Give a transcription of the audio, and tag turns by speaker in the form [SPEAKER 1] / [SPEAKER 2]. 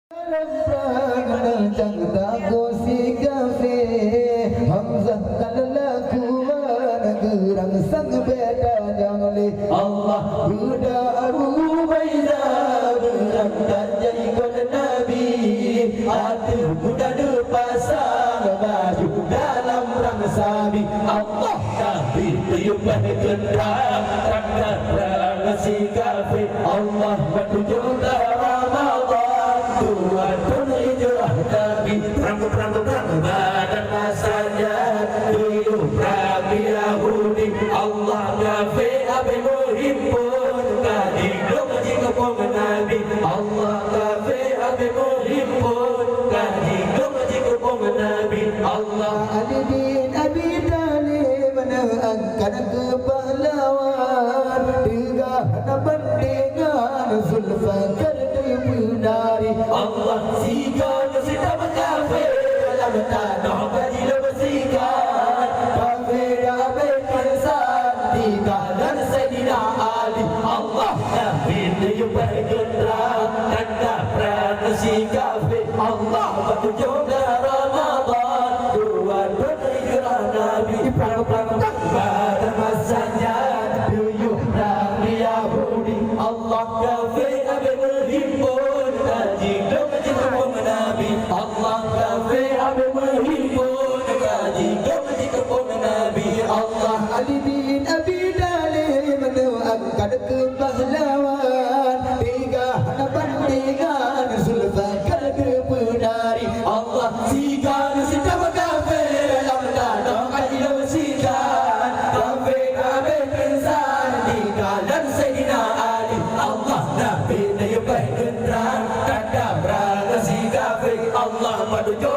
[SPEAKER 1] Allah berdaru baina berangkat jadi kod Nabi. Hati muda dipasang baju dalam rang sabi. Allah Nabi tiup gendang rang si kafir. Allah menuju Ramadan Tuhan hijrah Nabi. Perang badan masanya hidup Nabi Yahudi. Allah kafir abe muhimpun kadidong jika pong Nabi. Allah kafir abe muhimpun kadidong jika pong Nabi. Allah
[SPEAKER 2] Ali bin Abi Thalib meneangkan kepahlawan dengan bandingan Zulfikar dibunari.
[SPEAKER 1] Allah sikan sedang kafir dalam tanah bajil bersikan kafir abe persan di kanan Sayyidina Ali. Allah Nabi tiupan gendang tanda perang si kafir. Allah bertujuh Ramadan Tuhan hijrah Nabi. Perang badan masanya duyuh Nabi Yahudi. Allah kafir abe berhimpun kaji kepong Nabi. Allah kafir abe berhimpun kaji kepong Nabi. Allah
[SPEAKER 2] Ali bin Abi Thalib meneangkan kepahlawan dengan bandingan Zulfikar dibunari.
[SPEAKER 1] Allah sikan sedang kafir dalam tanah bajil bersikan kafir abe persan di kanan Sayyidina Ali. Allah Nabi tiupan gendang tanda perang si kafir. Allah menuju